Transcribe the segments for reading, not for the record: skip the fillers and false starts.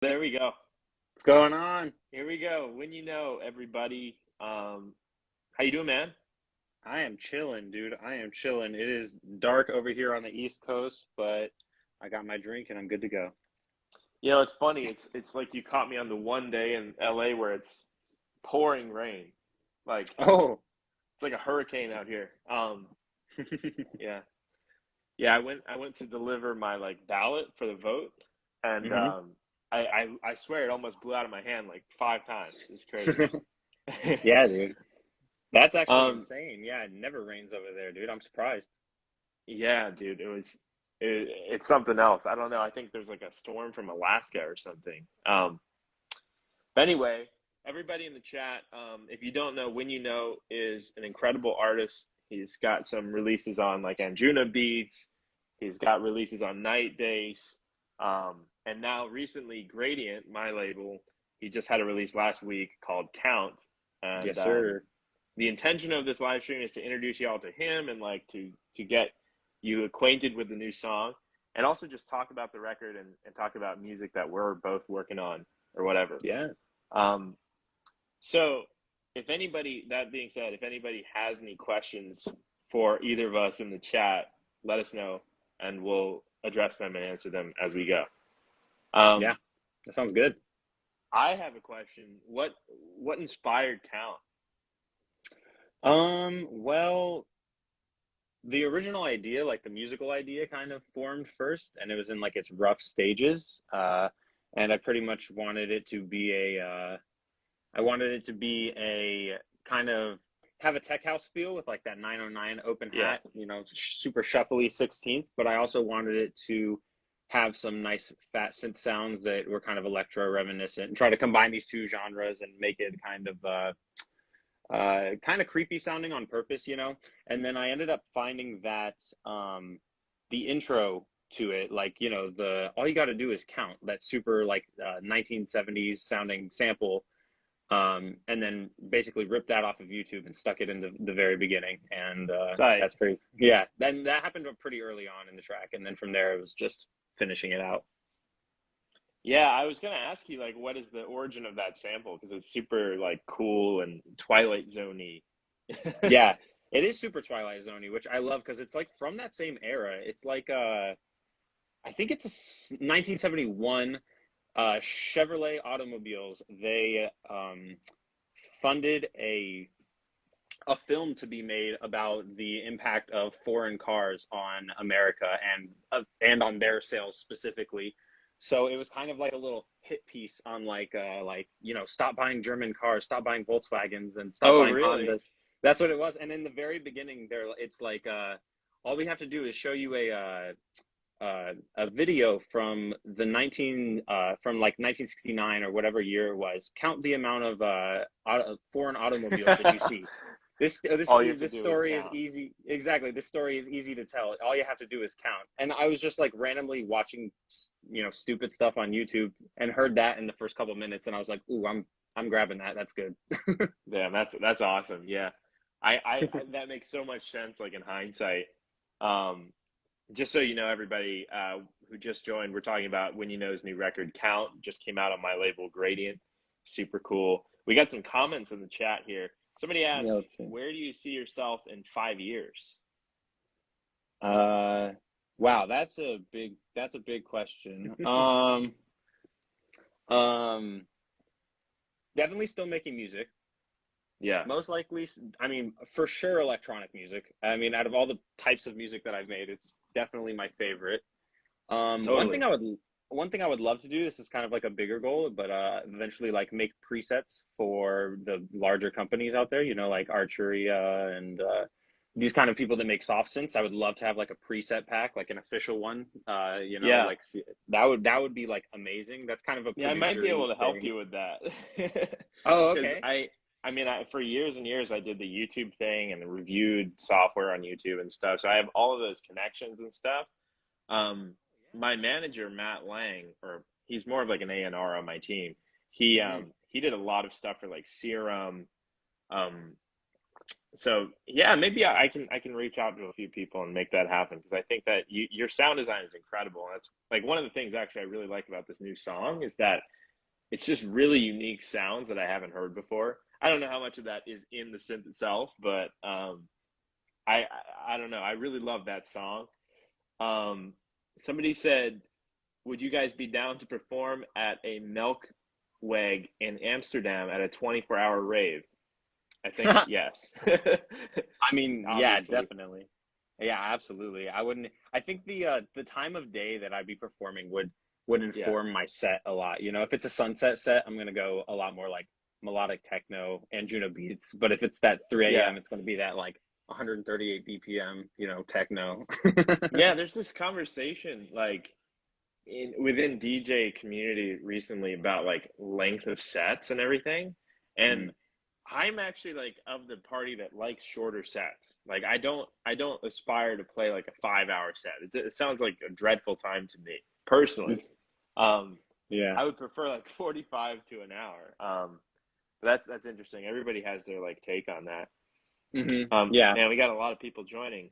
There we go. What's going on? Here we go. When you know, everybody. How you doing, man? I am chilling, dude. I am chilling. It is dark over here on the East Coast, but I got my drink and I'm good to go. You know, it's funny. It's like you caught me on the one day in LA where it's pouring rain. Like Oh, it's like a hurricane out here. Yeah, yeah. I went to deliver my like ballot for the vote, and hmm I swear it almost blew out of my hand like 5 times. It's crazy. Yeah, dude. That's actually um, insane. Yeah, it never rains over there, dude. I'm surprised. yeah, dude. It's something else. I don't know. I think there's like a storm from Alaska or something. But anyway, everybody in the chat, if you don't know, When You Know is an incredible artist. He's got some releases on like Anjuna Beats. He's got releases on Night Days. And now recently, Gradient, my label, he just had a release last week called Count. And Yes, sir. the intention of this live stream is to introduce y'all to him and like to get you acquainted with the new song and also just talk about the record and talk about music that we're both working on or whatever. Yeah. um, so, if anybody, that being said, if anybody has any questions for either of us in the chat, let us know and we'll address them and answer them as we go. Yeah. Um, That sounds good. I have a question. What inspired Count? Well, the original idea, like the musical idea, kind of formed first, and it was in like its rough stages. And I pretty much wanted it to be I wanted it to be a kind of have a tech house feel with like that 909 open Yeah, hat, super shuffly 16th, but I also wanted it to have some nice fat synth sounds that were kind of electro reminiscent and try to combine these two genres and make it kind of creepy sounding on purpose. And then I ended up finding that the intro to it, like, the all you got to do is count that super like 1970s sounding sample, and then basically ripped that off of YouTube and stuck it into the very beginning. And tight. that's pretty, yeah. Then that happened pretty early on in the track, and then from there it was just finishing it out. Yeah, I was gonna ask you like, what is the origin of that sample? Because it's super like cool and Twilight Zoney. Yeah, it is super Twilight Zoney, which I love because it's like from that same era. It's like I think it's a 1971 Chevrolet automobiles. They funded a film to be made about the impact of foreign cars on America and on their sales specifically. So it was kind of like a little hit piece on like stop buying German cars, stop buying Volkswagens, and stop Oh, buying really? Hondas. That's what it was. And in the very beginning, there it's like all we have to do is show you a video from the 19 from like 1969 or whatever year it was. Count the amount of foreign automobiles that you see. All you have to This do is story is count. easy. Exactly, this story is easy to tell. All you have to do is count. And I was just like randomly watching, stupid stuff on YouTube and heard that in the first couple of minutes, and I was like, "Ooh, I'm grabbing that. That's good." Damn, that's awesome. Yeah, I that makes so much sense. Like in hindsight, um, just so you know, everybody who just joined, we're talking about When You Know's new record, Count, just came out on my label, Gradient. Super cool. We got some comments in the chat here. Somebody Yeah, asked, let's see. "Where do you see yourself in 5 years?" Uh, wow, that's a big question. Um, Definitely still making music. Yeah, Most likely, I mean, for sure, electronic music. I mean, out of all the types of music that I've made, it's definitely my favorite. Um, one thing totally. I would, one thing I would love to do. This is kind of like a bigger goal, but eventually, like make presets for the larger companies out there. Like Archeria and these kind of people that make soft synths. I would love to have like a preset pack, like an official one. Yeah, Like that would be like amazing. That's kind of a yeah, I might be able producery to help thing. you with that. Oh, Because okay. I mean, for years and years, I did the YouTube thing and reviewed software on YouTube and stuff. So I have all of those connections and stuff. Um, my manager, Matt Lang, or he's more of like an A&R on my team. He Hmm. he did a lot of stuff for like Serum, um, So yeah, maybe I can reach out to a few people and make that happen because I think that your sound design is incredible. And that's like one of the things actually I really like about this new song is that it's just really unique sounds that I haven't heard before. I don't know how much of that is in the synth itself, but I don't know. I really love that song. Um, Somebody said, "Would you guys be down to perform at a Melkweg in Amsterdam at a 24-hour rave?" I think yes. I mean, yeah, Obviously. definitely. Yeah, absolutely. I wouldn't. I think the time of day that I'd be performing would Yeah. inform my set a lot. You know, if it's a sunset set, I'm gonna go a lot more like melodic techno and Juno beats. But if it's that 3 Yeah. a.m., it's gonna be that like 138 BPM, you know, techno. Yeah, there's this conversation like in within DJ community recently about like length of sets and everything. And Mm. I'm actually like of the party that likes shorter sets. Like I don't aspire to play like a 5 hour set. It sounds like a dreadful time to me personally. Um, Yeah. I would prefer like 45 to an hour. But that's interesting. Everybody has their like take on that. Yeah. Man, we got a lot of people joining.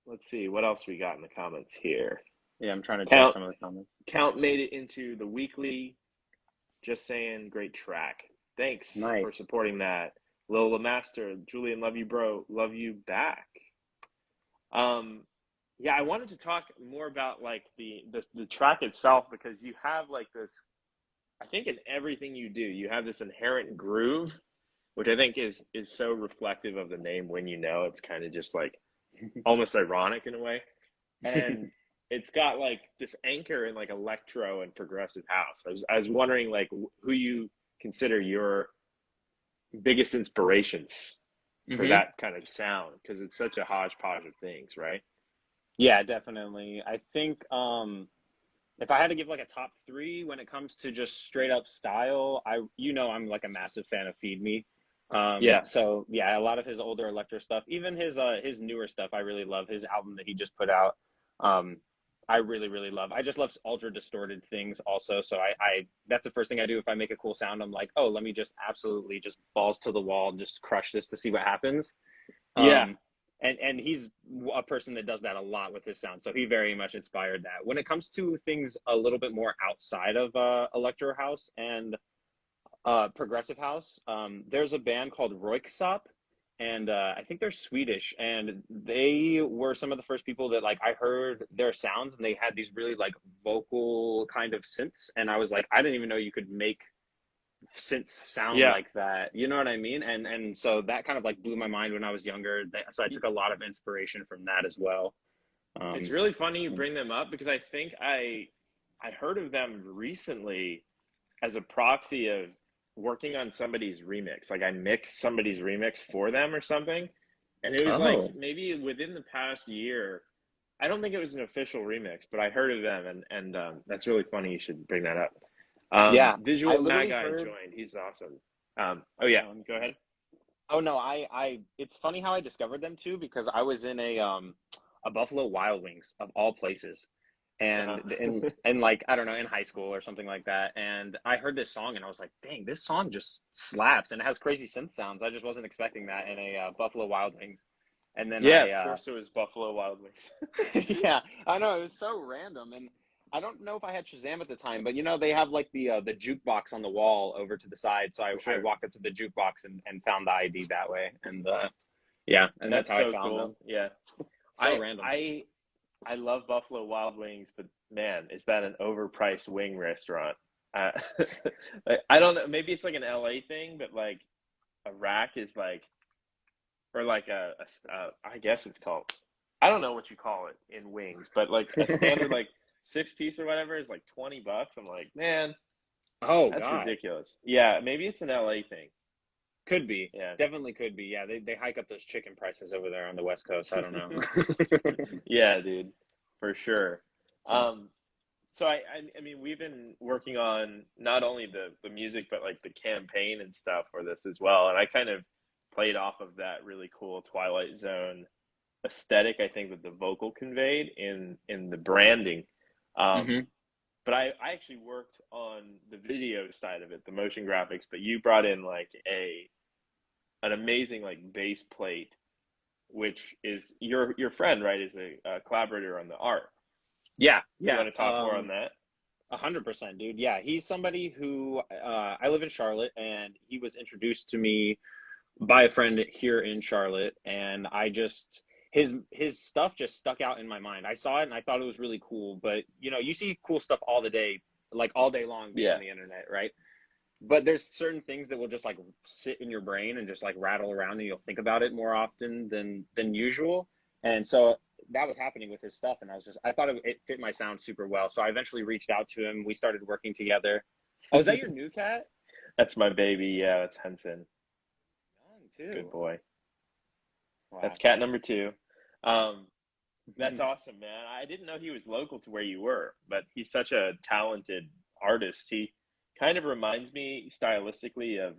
Let's see what else we got in the comments here. Yeah. I'm trying to check Count some of the comments. Count made it into the weekly. Just saying, great track. Thanks Nice. for supporting that. Lil Master, Julian, love you, bro. Love you back. Um, yeah, I wanted to talk more about like the track itself because you have like this. I think in everything you do, you have this inherent groove, which I think is so reflective of the name. When you know, it's kind of just like almost ironic in a way, and it's got like this anchor in like electro and progressive house. I was wondering like who you consider your biggest inspirations for hmm that kind of sound because it's such a hodgepodge of things, right? Yeah, definitely. I think if I had to give like a top three when it comes to just straight up style, I'm like a massive fan of Feed Me. Yeah, So yeah, a lot of his older electro stuff, even his newer stuff, I really love. His album that he just put out. Um, I really, really love. I just love ultra distorted things also. So I that's the first thing I do if I make a cool sound. I'm like, oh, let me just absolutely just balls to the wall, just crush this to see what happens. yeah, Um, and he's a person that does that a lot with his sound, so he very much inspired that. When it comes to things a little bit more outside of electro house and progressive house, there's a band called Royksop, and I think they're Swedish, and they were some of the first people that like I heard their sounds, and they had these really like vocal kind of synths, and I was like, I didn't even know you could make synths sound yeah. like that. You know what I mean? And so that kind of like blew my mind when I was younger. So I took a lot of inspiration from that as well. It's Um, really funny you bring them up because I think I heard of them recently as a proxy of working on somebody's remix. Like I mixed somebody's remix for them or something, and it was like oh, maybe within the past year. I don't think it was an official remix, but I heard of them, and that's really funny. You should bring that up. yeah. I Visual literally Magi heard. joined. He's awesome. Oh yeah, Yeah, let me go see. ahead. Oh no, it's funny how I discovered them too because I was in a Buffalo Wild Wings of all places, and Uh-huh. in like I don't know in high school or something like that, and I heard this song and I was like, dang, this song just slaps and it has crazy synth sounds. I just wasn't expecting that in a Buffalo Wild Wings, and then Yeah, of course it was Buffalo Wild Wings. yeah, I know it was so random, and I don't know if I had Shazam at the time, but you know they have like the jukebox on the wall over to the side, so For I sure. walked up to the jukebox and found the ID that way, and yeah, and that's That's how I so found cool. them. Yeah. So I random. I I love Buffalo Wild Wings, but man, is that an overpriced wing restaurant? Uh, I don't know. Maybe it's like an LA thing, but like a rack is like, or like I guess it's called, I don't know what you call it in wings, but like a standard like six piece or whatever is like $20. I'm like, man, Oh that's God, ridiculous. Yeah, maybe it's an LA thing. could be, Yeah. definitely could be. Yeah, they hike up those chicken prices over there on the West Coast. I don't know. Yeah, dude, for sure. Um, so I mean, we've been working on not only the music, but like the campaign and stuff for this as well. And I kind of played off of that really cool Twilight Zone aesthetic, I think that the vocal conveyed in the branding. Um, hmm but I actually worked on the video side of it, the motion graphics, but you brought in like an amazing like base plate, which is your friend, right? Is a collaborator on the art. Yeah, Do you yeah. want to talk more on that? 100%, dude. Yeah, he's somebody who I live in Charlotte, and he was introduced to me by a friend here in Charlotte, and I just his stuff just stuck out in my mind. I saw it and I thought it was really cool, but you see cool stuff all the day, like all day long being Yeah. on the internet, right? But there's certain things that will just like sit in your brain and just like rattle around, and you'll think about it more often than usual. And so that was happening with his stuff, and I thought it fit my sound super well. So I eventually reached out to him. We started working together. Oh, is that your new cat? That's my baby. Yeah, it's Henson. Young Good too. boy. Wow. That's cat number two. That's awesome, man. I didn't know he was local to where you were, but he's such a talented artist. He kind of reminds me stylistically of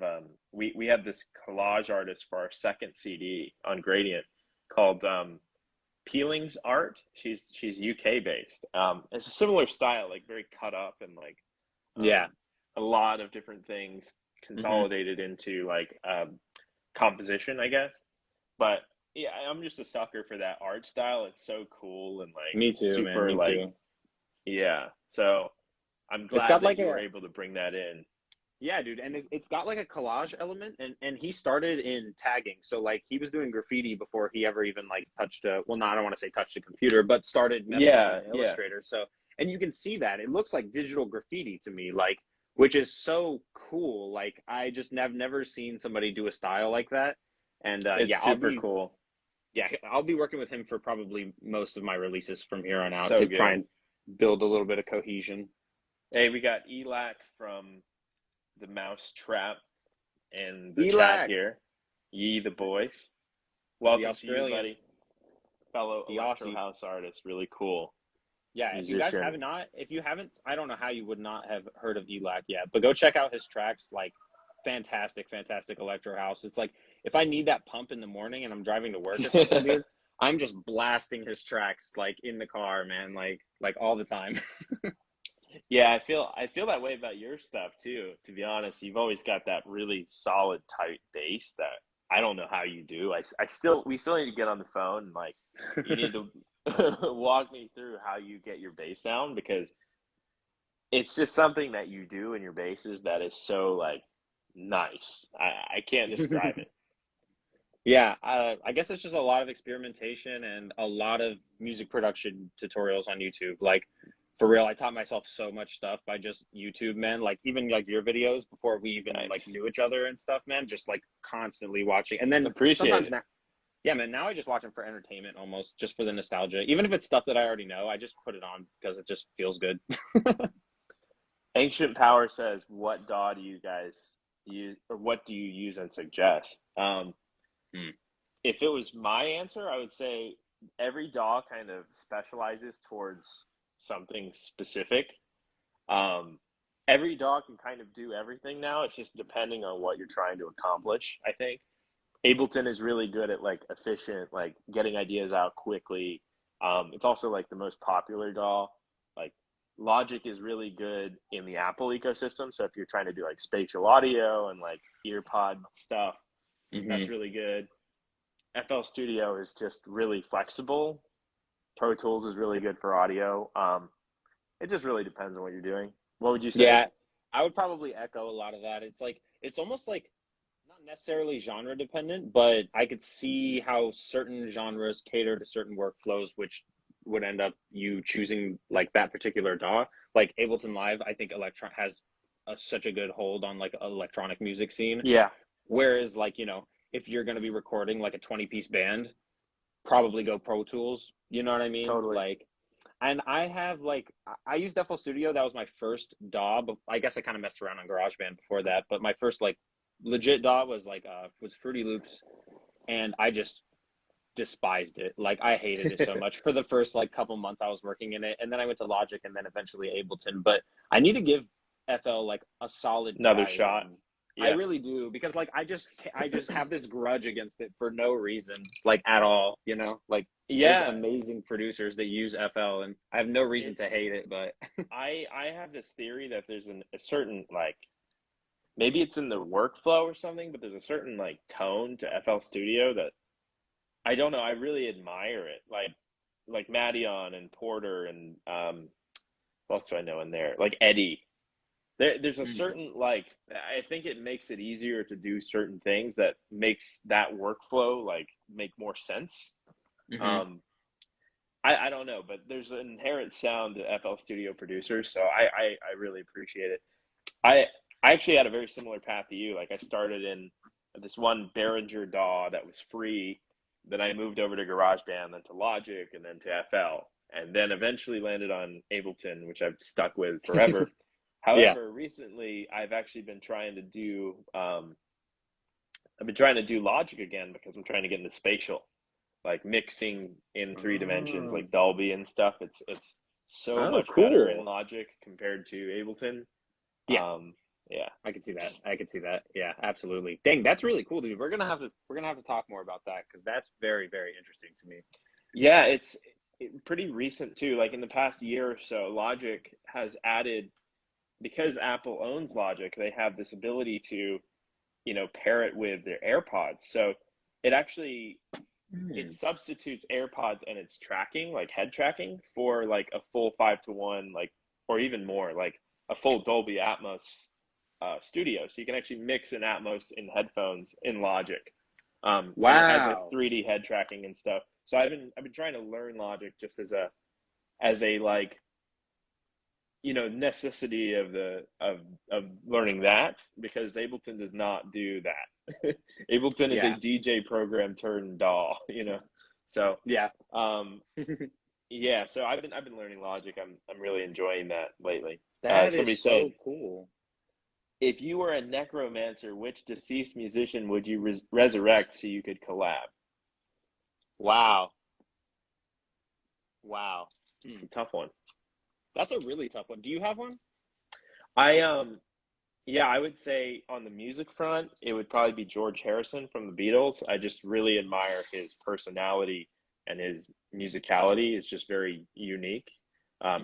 we had this collage artist for our second CD on Gradient called Peeling's Art. She's UK based. It's a similar style, like very cut up and like Yeah. a lot of different things Hmm. consolidated into like composition, I guess. But yeah, I'm just a sucker for that art style. It's so cool and like Me too, man. super Me like too. yeah. So I'm It's glad got that like you were a able to bring that in. Yeah, dude, and it's got like a collage element, and he started in tagging, so like he was doing graffiti before he ever even like touched a well, no, I don't want to say touched a computer, but started messing with Yeah, like yeah. Illustrator. So, and you can see that it looks like digital graffiti to me, like which is so cool. Like I just have never seen somebody do a style like that, and It's yeah, super cool. I'll be working with him for probably most of my releases from here on out So to try good. and build a little bit of cohesion. Hey, we got Elac from the Mouse Trap in the chat Elac, here. Ye the boys. the Welcome to you, Australian, buddy. Fellow the electro Aussie. house artist. Really cool Yeah, if you guys musician. have not, if you haven't, I don't know how you would not have heard of Elac yet, but go check out his tracks. Like, fantastic, fantastic electro house. It's like if I need that pump in the morning and I'm driving to work or something, dude, I'm just blasting his tracks like in the car, man, like all the time. Yeah, I feel that way about your stuff too, to be honest. You've always got that really solid tight bass that I don't know how you do. I still we still need to get on the phone and like you need to walk me through how you get your bass sound because it's just something that you do in your basses that is so like nice. I can't describe it. Yeah, I guess it's just a lot of experimentation and a lot of music production tutorials on YouTube. Like, for real, I taught myself so much stuff by just YouTube, man. Like, even like your videos before we even like Nice. knew each other and stuff, man. Just like constantly watching, and then Appreciate sometimes it. now, yeah, man. Now I just watch them for entertainment, almost just for the nostalgia. Even if it's stuff that I already know, I just put it on because it just feels good. Ancient Power says, "What DAW do you guys use, or what do you use and suggest?" Hmm. If it was my answer, I would say every DAW kind of specializes towards something specific. Um, every DAW can kind of do everything now. It's just depending on what you're trying to accomplish. I think Ableton is really good at like efficient, like getting ideas out quickly. It's also like the most popular DAW. Like Logic is really good in the Apple ecosystem. So if you're trying to do like spatial audio and like earpod stuff, that's Hmm. really good. FL Studio is just really flexible. Pro Tools is really good for audio. It just really depends on what you're doing. What would you say? Yeah, I would probably echo a lot of that. It's like it's almost like not necessarily genre dependent, but I could see how certain genres cater to certain workflows, which would end up you choosing like that particular DAW. Like Ableton Live, I think electron has such a good hold on like electronic music scene. Yeah, Whereas like if you're going to be recording like a 20-piece band, probably go Pro Tools. You know what I mean? totally. Like, and I have like I used FL Studio. That was my first DAW. But I guess I kind of messed around on GarageBand before that. But my first like legit DAW was Fruity Loops, and I just despised it. Like I hated it so much for the first like couple months I was working in it, and then I went to Logic, and then eventually Ableton. But I need to give FL like a solid Another try shot. again. I Yeah. really do because like I just have this grudge against it for no reason like at all. Like there's Yeah, amazing producers that use FL, and I have no reason to it's hate it. But I have this theory that there's a certain like maybe it's in the workflow or something, but there's a certain like tone to FL Studio that I don't know. I really admire it. Like Madeon and Porter and what else do I know in there? Like Eddie. There's a Mm. certain like I think it makes it easier to do certain things that makes that workflow like make more sense. Hmm. Um, I don't know, but there's an inherent sound to FL Studio producers, so I really appreciate it. I I actually had a very similar path to you. Like I started in this one Behringer DAW that was free. Then I moved over to GarageBand, then to Logic, and then to FL, and then eventually landed on Ableton, which I've stuck with forever. Yeah. However, recently I've actually been trying to do I've been trying to do Logic again because I'm trying to get into spatial, like mixing in 3 dimensions, Oh, like Dolby and stuff. It's so oh, much better in cool. Logic compared to Ableton. Yeah, Yeah. I can see that. I can see that. Yeah, absolutely. Dang, that's really cool, dude. We're gonna have to talk more about that because that's very, very interesting to me. Yeah, it's pretty recent too. Like in the past year or so, Logic has added, because Apple owns Logic, they have this ability to, pair it with their AirPods. So it actually it Mm. substitutes AirPods and its tracking, like head tracking, for like a full 5 to 1, like or even more, like a full Dolby Atmos studio. So you can actually mix in Atmos in headphones in Logic, and it has like Wow. 3D head tracking and stuff. So I've been trying to learn Logic just as a like necessity of learning that, because Ableton does not do that. Ableton is a Yeah. DJ program turned DAW, So Yeah. um yeah, so I've been learning Logic. I'm really enjoying that lately. That is Somebody so said, cool. if you were a necromancer, which deceased musician would you resurrect so you could collab? Wow. Wow. It's Hmm. a tough one. That's a really tough one. Do you have one? I Yeah, I would say on the music front, it would probably be George Harrison from the Beatles. I just really admire his personality, and his musicality is just very unique.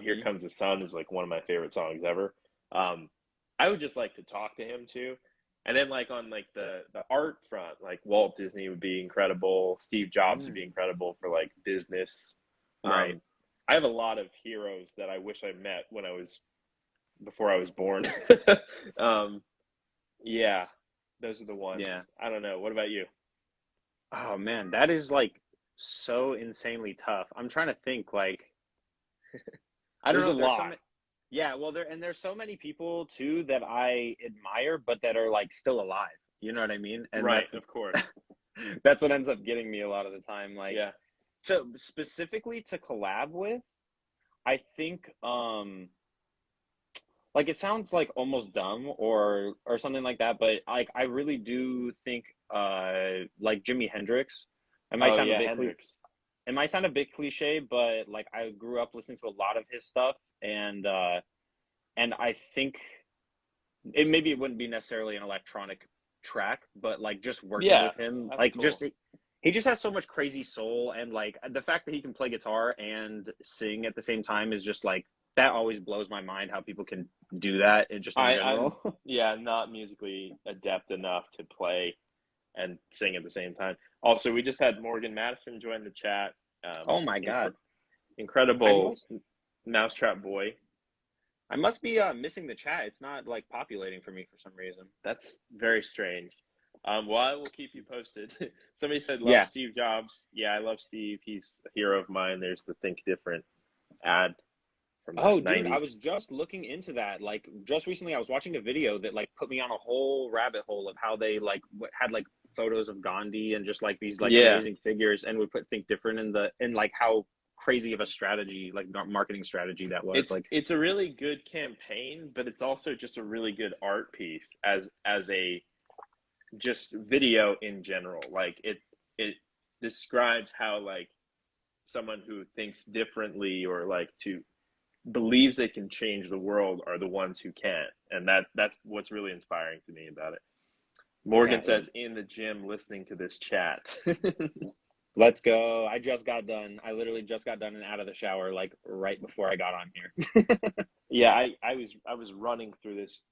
Here Hmm. Comes the Sun is like one of my favorite songs ever. Um, I would just like to talk to him too. And then like on like the art front, like Walt Disney would be incredible. Steve Jobs would be Mm. incredible for like business. Right. Um, I have a lot of heroes that I wish I met when I was before I was born. um, yeah, those are the Yeah. ones. I don't know. What about you? Oh man, that is like so insanely tough. I'm trying to think like I don't There's a know, lot. yeah, well there's so many people too that I admire but that are like still alive. You know what I mean? And Right, of course. that's what ends up getting me a lot of the time. Like Yeah. so specifically to collab with, I think like it sounds like almost dumb or something like that, but like I really do think like Jimi Hendrix. It might Oh sound a yeah, bit Hendrix. it might sound a bit cliche, but like I grew up listening to a lot of his stuff, and I think maybe it wouldn't be necessarily an electronic track, but like just working Yeah, with him, that's like cool. just he just has so much crazy soul, and like the fact that he can play guitar and sing at the same time is just like that always blows my mind how people can do that and just in I'm general. yeah, not musically adept enough to play and sing at the same time. Also, we just had Morgan Madison join the chat. Oh my Inc- god. I incredible must mousetrap boy. I must be missing the chat. It's not like populating for me for some reason. That's very strange. Well, I will keep you posted. Somebody said love Yeah. Steve Jobs. Yeah, I love Steve. He's a hero of mine. There's the Think Different ad from the Oh, dude, I was 90s. just looking into that. Like, just recently, I was watching a video that like put me on a whole rabbit hole of how they like had like photos of Gandhi and just like these like Yeah, amazing figures, and would put Think Different in the in like how crazy of a strategy, like marketing strategy that was. it's Like, it's a really good campaign, but it's also just a really good art piece as a just video in general. Like it describes how like someone who thinks differently or like to believes they can change the world are the ones who can't, and that's what's really inspiring to me about it. Morgan yeah, says in the gym listening to this chat. let's go. I just got done. I literally just got done and out of the shower like right before I got on here. Yeah, I was running through this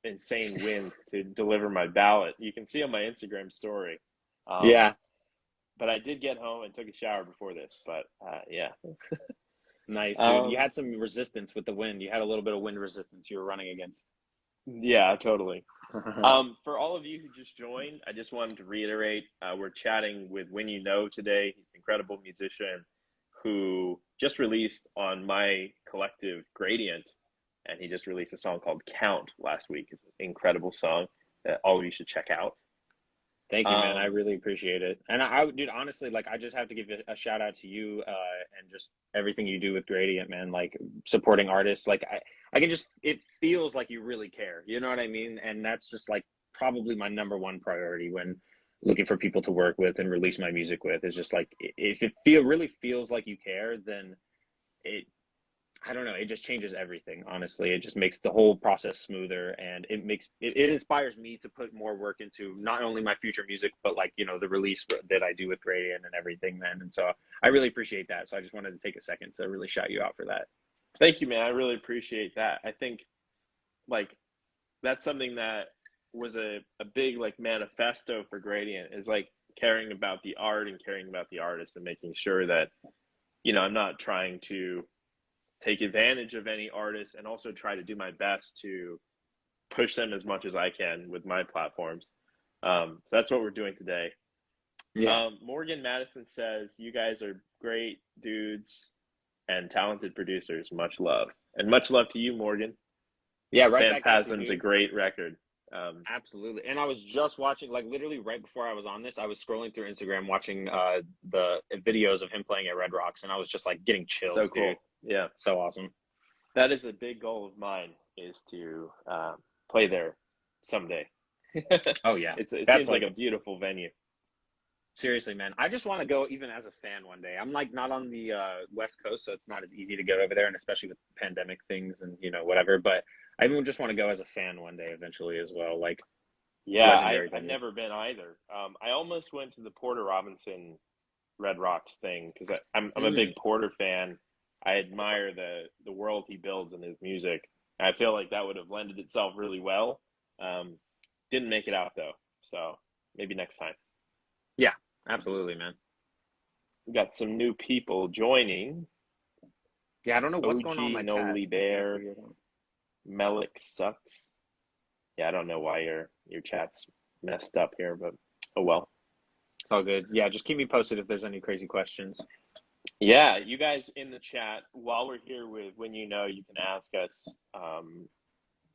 insane wind to deliver my ballot. You can see on my Instagram story. Yeah. But I did get home and took a shower before this. But yeah. Nice, dude. You had some resistance with the wind. You had a little bit of wind resistance you were running against. Yeah, totally. For all of you who just joined, I just wanted to reiterate, we're chatting with Whenuknow today. He's an incredible musician who just released on my collective Graydient, and he just released a song called Count last week. It's an incredible song that all of you should check out. Thank you, man. I really appreciate it. And dude, honestly, like, I just have to give a shout out to you, and just everything you do with Gradient, man. Like, supporting artists. Like, I can just, it feels like you really care. You know what I mean? And that's just like probably my number one priority when looking for people to work with and release my music with. Is just like, if it really feels like you care, then I don't know, it just changes everything, honestly. It just makes the whole process smoother, and it inspires me to put more work into not only my future music, but, like, you know, the release that I do with Gradient and everything, man. And so I really appreciate that. So I just wanted to take a second to really shout you out for that. Thank you, man. I really appreciate that. I think, like, that's something that was a big, like, manifesto for Gradient, is like caring about the art and caring about the artist and making sure that, you know, I'm not trying to take advantage of any artist, and also try to do my best to push them as much as I can with my platforms. So that's what we're doing today. Yeah. Morgan Madison says, you guys are great dudes and talented producers. Much love. And much love to you, Morgan. Yeah, right back at you, Phantasm's dude. a great record. Absolutely. And I was just watching, like, literally right before I was on this, I was scrolling through Instagram watching the videos of him playing at Red Rocks, and I was just like getting chills, so cool. dude. Yeah. So awesome. That is a big goal of mine, is to play there someday. Oh yeah. It seems That's like a beautiful venue. Seriously, man. I just want to go even as a fan one day. I'm, like, not on the West Coast, so it's not as easy to get over there, and especially with pandemic things and, you know, whatever. But I even just want to go as a fan one day eventually as well. Like, yeah, I've never been either. I almost went to the Porter Robinson Red Rocks thing because I'm a big Porter fan. I admire the world he builds in his music. I feel like that would have lended itself really well. Didn't make it out though, so maybe next time. Yeah, absolutely, man. We got some new people joining. Yeah, I don't know what's going on in my Noli chat. Bear, Melik sucks. Yeah, I don't know why your chat's messed up here, but oh well. It's all good. Yeah, just keep me posted if there's any crazy questions. Yeah, you guys in the chat, while we're here with Whenuknow, you can ask us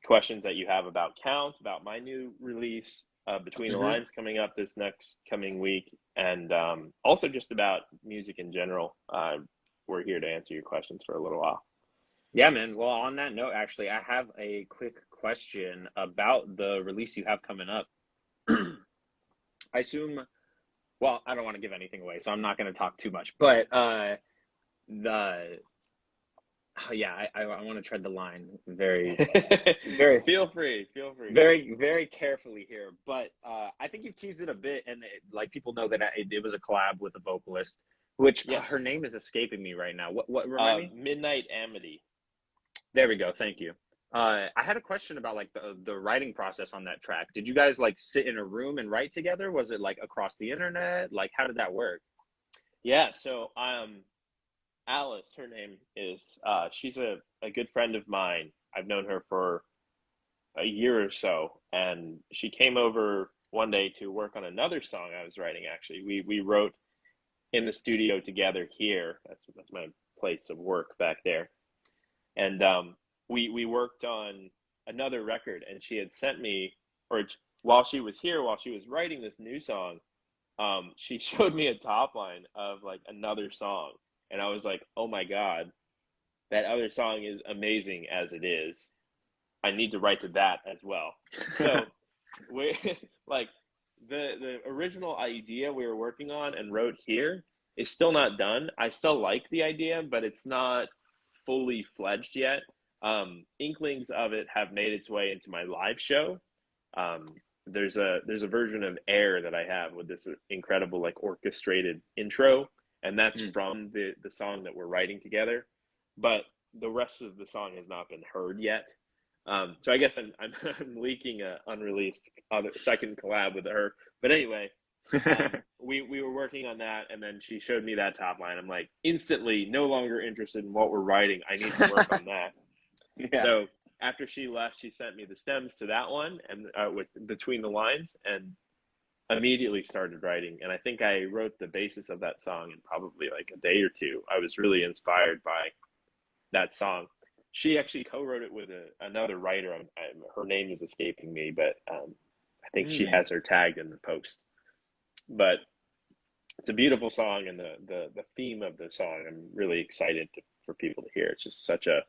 questions that you have about Count, about my new release, Between the Lines coming up this next coming week, and also just about music in general. We're here to answer your questions for a little while. Yeah, man. Well, on that note, actually, I have a quick question about the release you have coming up. I assume, well, I don't want to give anything away, so I'm not going to talk too much, but yeah, I want to tread the line very feel free very, very carefully here, but I think you've teased it a bit, and like, people know that it was a collab with a vocalist, which her name is escaping me right now. What remind me? Midnight Amity. There we go. Thank you. I had a question about, like, the writing process on that track. Did you guys, like, sit in a room and write together? Was it, like, across the internet? Like, how did that work? Yeah, so Alice, her name is, she's a good friend of mine. I've known her for a year or so, and she came over one day to work on another song I was writing, actually. We wrote in the studio together here. That's my place of work back there. And we worked on another record, and she had sent me, or while she was here, while she was writing this new song, she showed me a top line of, like, another song. And I was like, oh my God, that other song is amazing as it is. I need to write to that as well. So we like the original idea we were working on and wrote here is still not done. I still like the idea, but it's not fully fledged yet. Inklings of it have made its way into my live show. There's a version of Air that I have with this incredible, like, orchestrated intro, and that's from the song that we're writing together. But the rest of the song has not been heard yet. So I guess I'm leaking a unreleased other second collab with her. But anyway, we were working on that, and then she showed me that top line. I'm like, instantly no longer interested in what we're writing. I need to work on that. Yeah. So after she left, she sent me the stems to that one and with between the lines, and immediately started writing. And I think I wrote the basis of that song in probably like a day or two. I was really inspired by that song. She actually co-wrote it with another writer. Her name is escaping me, but I think she Mm. has her tagged in the post. But it's a beautiful song, and the theme of the song, I'm really excited for people to hear. It's just such a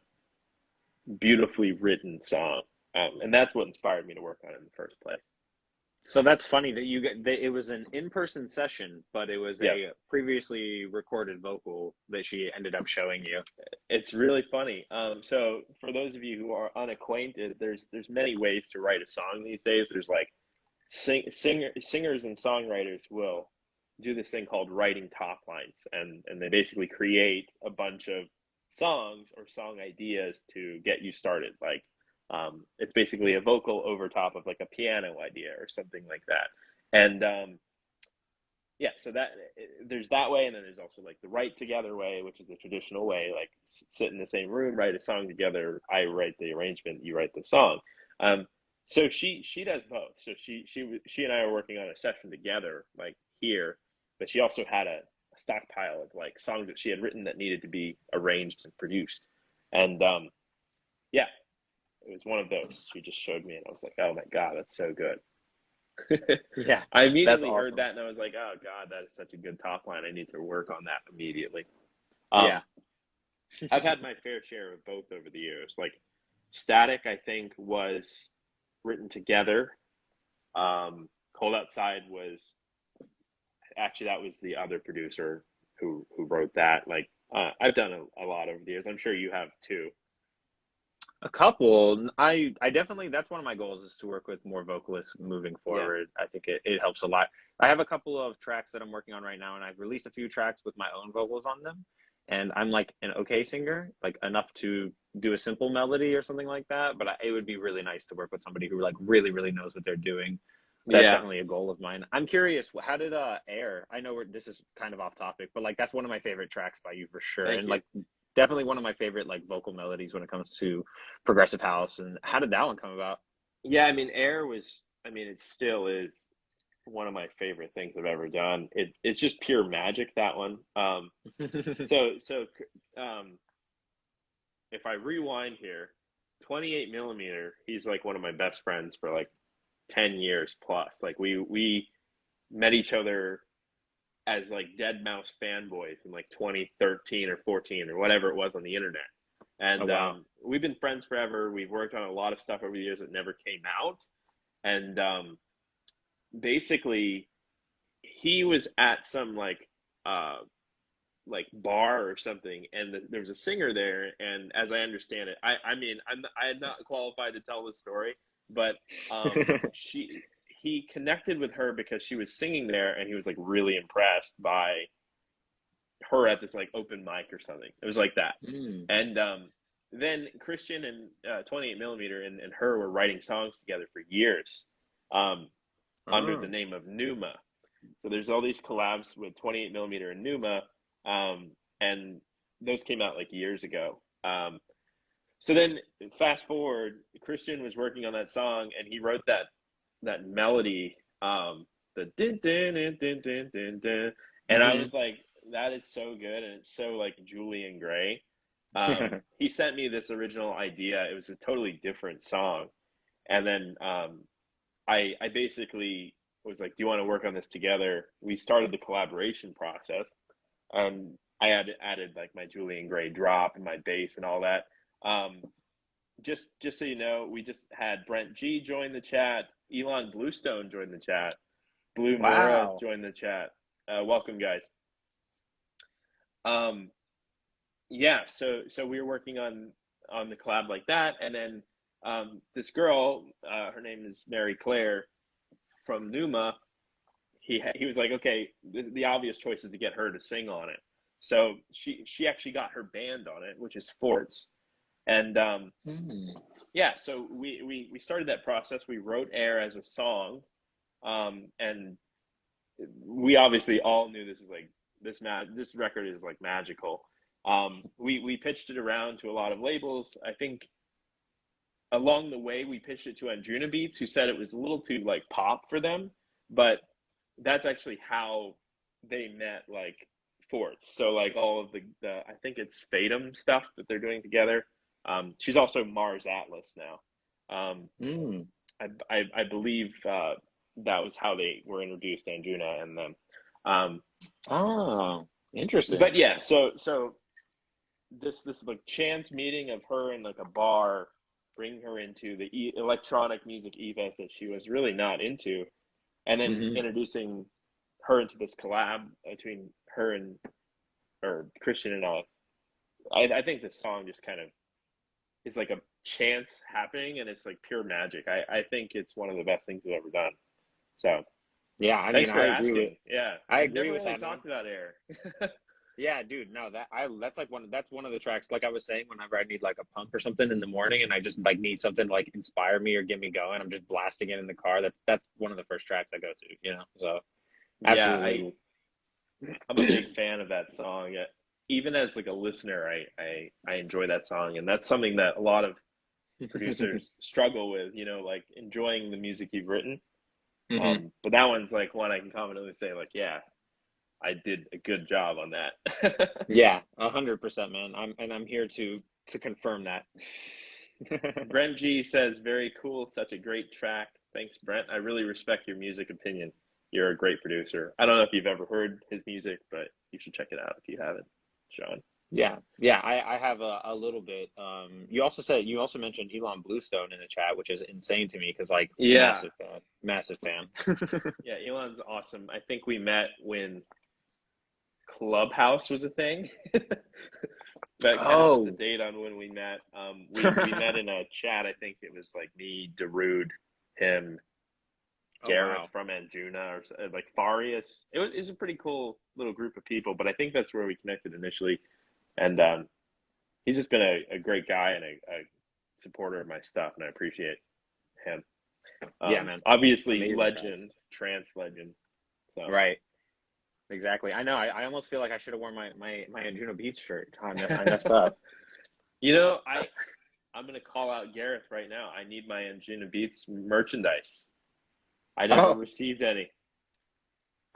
beautifully written song, and that's what inspired me to work on it in the first place. So that's funny that it was an in-person session, but it was Yeah, a previously recorded vocal that she ended up showing you. it's really funny. So for those of you who are unacquainted, there's many ways to write a song these days. There's like singers and songwriters will do this thing called writing top lines, and they basically create a bunch of songs or song ideas to get you started. Like it's basically a vocal over top of like a piano idea or something like that. And yeah, so that there's that way, and then there's also like the write together way, which is the traditional way, like sit in the same room, write a song together. I write the arrangement, you write the song. Um, so she does both. So she and I are working on a session together, like here, but she also had a stockpile of like songs that she had written that needed to be arranged and produced. And yeah, it was one of those. She just showed me, and I was like, oh my god, that's so good. Yeah, I that's immediately heard awesome. that, and I was like, oh god, that is such a good top line. I need to work on that immediately. Yeah. Um, I've had my fair share of both over the years. Like Static, I think, was written together. Cold Outside was actually, that was the other producer who wrote that. Like I've done a lot over the years. I'm sure you have too. A couple. I definitely, that's one of my goals, is to work with more vocalists moving Yeah, forward. I think it helps a lot. I have a couple of tracks that I'm working on right now, and I've released a few tracks with my own vocals on them. And I'm like an okay singer, like enough to do a simple melody or something like that. But it would be really nice to work with somebody who like really, really knows what they're doing. That's yeah. definitely a goal of mine. I'm curious, how did Air? I know this is kind of off topic, but like that's one of my favorite tracks by you for sure, Thank and you. like definitely one of my favorite like vocal melodies when it comes to progressive house. And how did that one come about? Yeah, I mean, Air was. I mean, it still is one of my favorite things I've ever done. It's just pure magic, that one. So um, if I rewind here, 28 millimeter, he's like one of my best friends for like 10 years plus. Like we met each other as like Dead Mouse fanboys in like 2013 or 14 or whatever it was on the internet. Oh And wow. we've been friends forever. We've worked on a lot of stuff over the years that never came out. And basically, he was at some uh, like bar or something, and there was a singer there. And as I understand it, I mean, I'm not qualified to tell the story, but she he connected with her because she was singing there, and he was like really impressed by her at this like open mic or something. It was like that. Mm. And then Christian and 28 millimeter and her were writing songs together for years, um, under the Oh. name of Numa. So there's all these collabs with 28 millimeter and Numa, and those came out like years ago. So then fast forward, Christian was working on that song, and he wrote that melody, the din din din din din din din, and I Hmm. was like, that is so good, and it's so like Julian Gray. He sent me this original idea. It was a totally different song, and then I basically was like, "Do you want to work on this together?" We started the collaboration process. I added like my Julian Gray drop and my bass and all that. Um, just so you know, we just had Brent G join the chat. Elon Bluestone joined the chat. Blue Mora Wow. joined the chat. Welcome, guys. Um, yeah, so we were working on the collab like that, and then this girl, her name is Mary Claire from Numa. He was like, okay, the obvious choice is to get her to sing on it. So she actually got her band on it, which is Forts. And Hmm. yeah, so we started that process. We wrote Air as a song, and we obviously all knew this is like this record is like magical. We pitched it around to a lot of labels. I think along the way we pitched it to Anjuna Beats, who said it was a little too like pop for them, but that's actually how they met like Forts. So like all of the I think it's Fatum stuff that they're doing together. She's also Mars Atlas now. Mm. I believe that was how they were introduced, Anjuna and them. Um, Oh, but interesting. yeah, so this like chance meeting of her in like a bar, bringing her into the electronic music ethos that she was really not into, and then Hmm. introducing her into this collab between her and or Christian and I think this song just kind of is like a chance happening, and it's like pure magic. I think it's one of the best things we've ever done. So Yeah, I mean, thanks for asking. Yeah, I we've agree never with really that, man. talked about Air. Yeah, dude, no, that's like that's one of the tracks. Like I was saying, whenever I need like a pump or something in the morning, and I just like need something to like inspire me or get me going, I'm just blasting it in the car. That's one of the first tracks I go to, you know. So Yeah, absolutely. I'm a big fan of that song. Even as like a listener, I enjoy that song, and that's something that a lot of producers struggle with. You know, like enjoying the music you've written. Hmm. But that one's like one I can confidently say, like, yeah, I did a good job on that. Yeah, 100%, man. I'm here to confirm that. Brent G says, very cool, such a great track. Thanks, Brent. I really respect your music opinion. You're a great producer. I don't know if you've ever heard his music, but you should check it out if you haven't, Sean. Yeah, yeah, I have a little bit. You also mentioned Elon Bluestone in the chat, which is insane to me because like Yeah, massive fan. yeah, Elon's awesome. I think we met when Clubhouse was a thing. That kind of puts a Oh, date on when we met. We met in a chat. I think it was like me, Darude, him, oh Gareth wow. from Anjuna, or like Farius. It was a pretty cool little group of people. But I think that's where we connected initially. And he's just been a great guy and a supporter of my stuff, and I appreciate him. Yeah, man. Obviously, Amazing tracks. legend, trance legend. So Right. Exactly. I know. I almost feel like I should have worn my Juno Beats shirt. I messed up. you know, I'm gonna call out Gareth right now. I need my Anjuna Beats merchandise. I never Oh, received any.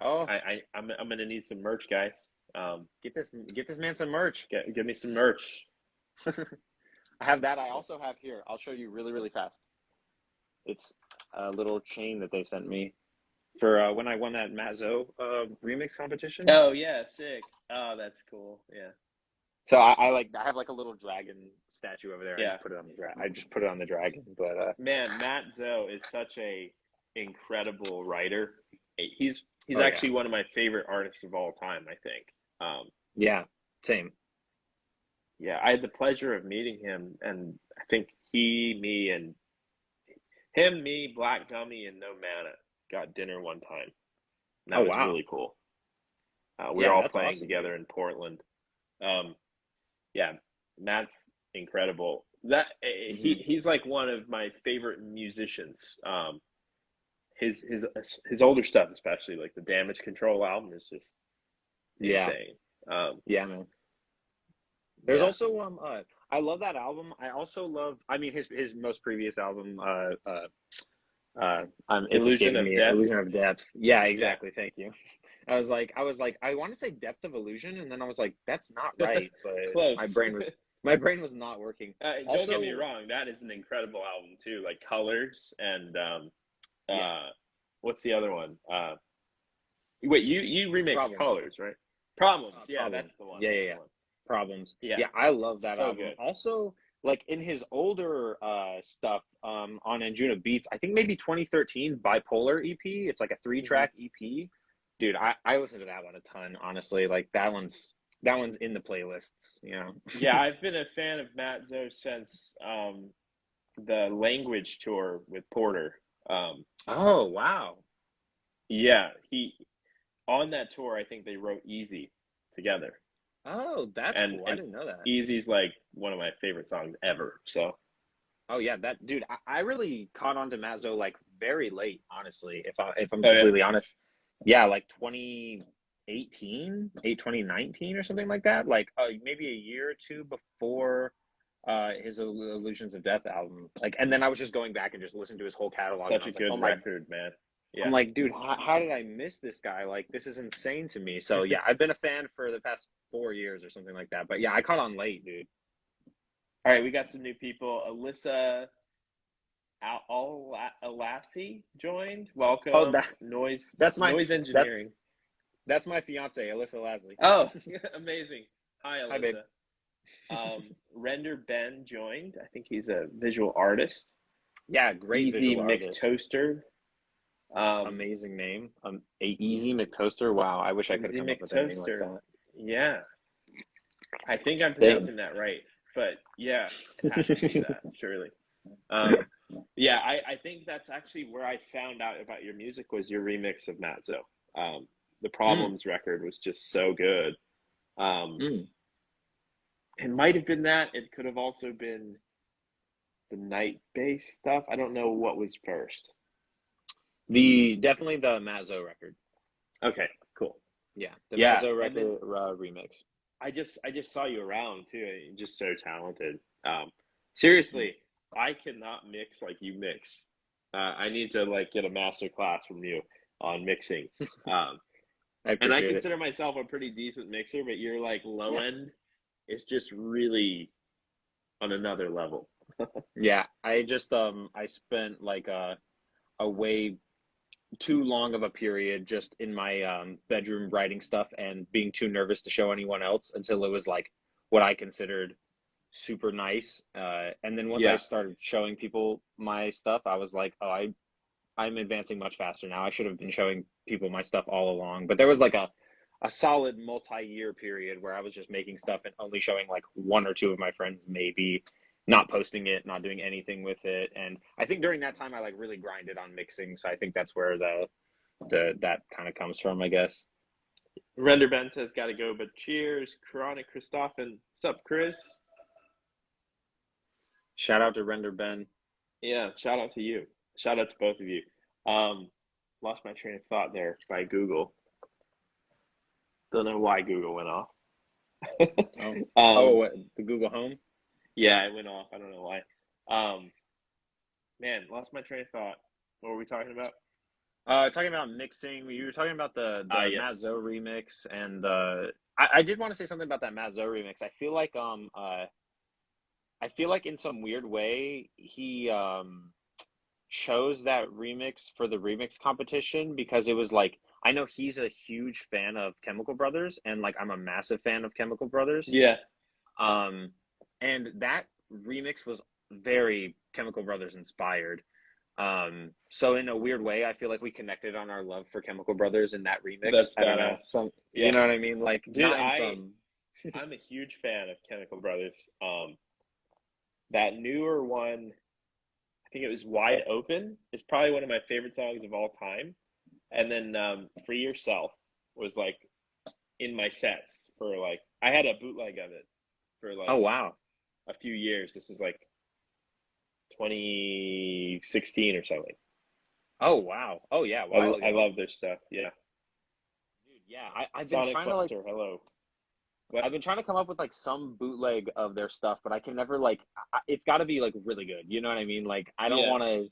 oh, I'm gonna need some merch, guys. Um, get this man some merch. give me some merch. I have that. I also have here. I'll show you really fast. It's a little chain that they sent me for when I won that Mazzo remix competition. Oh yeah, sick. Oh, that's cool. Yeah, So I have like a little dragon statue over there. yeah. I just put it on the dragon. But Man, Matt Zoe is such a incredible writer. He's oh yeah, actually one of my favorite artists of all time, I think. yeah, same. Yeah, I had the pleasure of meeting him, and I think me, Black Gummy, and No Mana got dinner one time. And Oh that was wow, really cool. We were yeah, all that's playing awesome, dude. together in Portland. Um, yeah, Matt's incredible. That Hmm. he's like one of my favorite musicians. His his his older stuff, especially like the Damage Control album, is just Yeah, insane. Um, yeah, man. There's yeah, also I love that album. I also love I mean his most previous album it's Illusion escaping of me. Depth. Illusion of Depth. Yeah, Yeah, exactly. Thank you. I was like I want to say Depth of Illusion and then I was like that's not right, but close. my brain was not working. Don't get me Also, wrong, that is an incredible album too. Like Colors and yeah, uh, what's the other one? Wait, you remixed Problems. Colors, right? Problems. Yeah, Problems. that's the one. Yeah, yeah, That's the yeah. one. Problems. Yeah, Yeah, I love that so album. good. Also, like in his older stuff on Anjuna Beats, I think maybe 2013 Bipolar EP. It's like a three Hmm. track EP. Dude, I listen to that one a ton, honestly. Like that one's in the playlists, you know. Yeah, I've been a fan of Matt Zoe since the Language tour with Porter. Um, Oh, wow. yeah, he on that tour. I think they wrote Easy together. Oh, that's and cool. I didn't know that. Easy's like one of my favorite songs ever. So Oh yeah, that dude, I really caught on to Mazzo like very late, honestly, if I'm oh yeah, completely honest. Yeah, like 2018, 2019 or something like that. Like maybe a year or two before his Illusions of Death album. Like and then I was just going back and just listening to his whole catalog and such I a was like, good "Oh my." record, man. I'm Yeah. like, "Dude, how did I miss this guy? Like this is insane to me." So, yeah, I've been a fan for the past 4 years or something like that. But yeah, I caught on late, dude. All right, we got some new people. Alyssa Alassi joined. Oh, Welcome. Noise that's my Noise that's Engineering. that's my fiance, Alyssa Lasley. Oh, amazing. Hi, Hi, babe. Alyssa. Render Ben joined. I think he's a visual artist. Yeah, great Easy visual artist. McToaster. Um, Amazing name. Easy McToaster. Wow, I wish I could have Easy come up with a name like McToaster. that. Yeah, I think I'm Damn. pronouncing that right. But yeah, it has to be that, surely. Um, yeah, I think that's actually where I found out about your music was your remix of Matzo. The Mm, Problems record was just so good. Um, mm. it might have been that. It could have also been the night bass stuff. I don't know what was first. The definitely the Mazzo record. Okay, cool. Yeah, the Yeah, Mazzo and then record remix. I just saw you around too. You're just so talented. Mm. Seriously, I cannot mix like you mix. I need to like get a master class from you on mixing. Um, I and I appreciate it. consider myself a pretty decent mixer, but your like low Yeah. end is just really on another level. Yeah, I just I spent like a way too long of a period just in my bedroom writing stuff and being too nervous to show anyone else until it was like what I considered super nice. And then once I Yeah, started showing people my stuff, I was like, oh, I'm advancing much faster now. I should have been showing people my stuff all along. But there was like a solid multi-year period where I was just making stuff and only showing like one or two of my friends, maybe not posting it, not doing anything with it. And I think during that time I like really grinded on mixing. So I think that's where the that kind of comes from, I guess. Render Ben says gotta go, but cheers, Chronic Christoph and sup, Chris? Shout out to Render Ben. Yeah, shout out to you. Shout out to both of you. Um, Lost my train of thought there by Google. Don't know why Google went off. Oh, oh, um, what, the Google Home. yeah, it went off. I don't know why. Um, man, lost my train of thought. What were we talking about? Talking about mixing, you were talking about the Matt Yes. Zoe remix, and I did want to say something about that Matt Zoe remix. I feel like in some weird way he chose that remix for the remix competition because it was like I know he's a huge fan of Chemical Brothers, and like I'm a massive fan of Chemical Brothers. Yeah, Um, and that remix was very Chemical Brothers inspired. So in a weird way, I feel like we connected on our love for Chemical Brothers in that remix. that's I don't know, badass. some, you Yeah, know what I mean? Like dude, not in some. I'm a huge fan of Chemical Brothers. That newer one, I think it was Wide Open, is probably one of my favorite songs of all time. And then Free Yourself was like in my sets for like I had a bootleg of it for Oh like wow. a few years. This is like 2016 or something. Oh wow. Oh yeah, a while I ago. love their stuff. Yeah. Dude, yeah. I've been Sonic trying to like Buster, hello. What? I've been trying to come up with like some bootleg of their stuff, but I can never like it's got to be like really good. You know what I mean? Like I don't Yeah. want to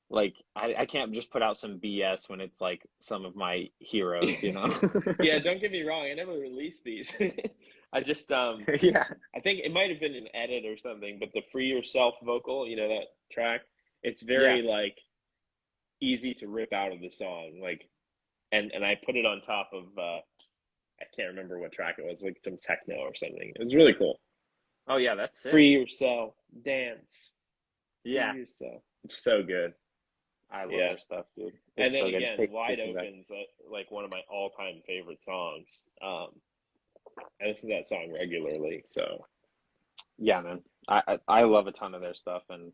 like I can't just put out some BS when it's like some of my heroes, you know? Yeah, don't get me wrong. I never released these. I just Yeah. I think it might have been an edit or something, but the Free Yourself vocal, that track, it's Yeah. very like easy to rip out of the song. Like and I put it on top of I can't remember what track it was, like some techno or something. It was really cool. Oh yeah, that's sick. Free yourself, dance, free Yeah. yourself. It's so good. I love Yeah. their stuff, dude. And It's then so good. again, Wide Takes me back. Open's like one of my all-time favorite songs. I listen to that song regularly. So Yeah, man. I love a ton of their stuff, and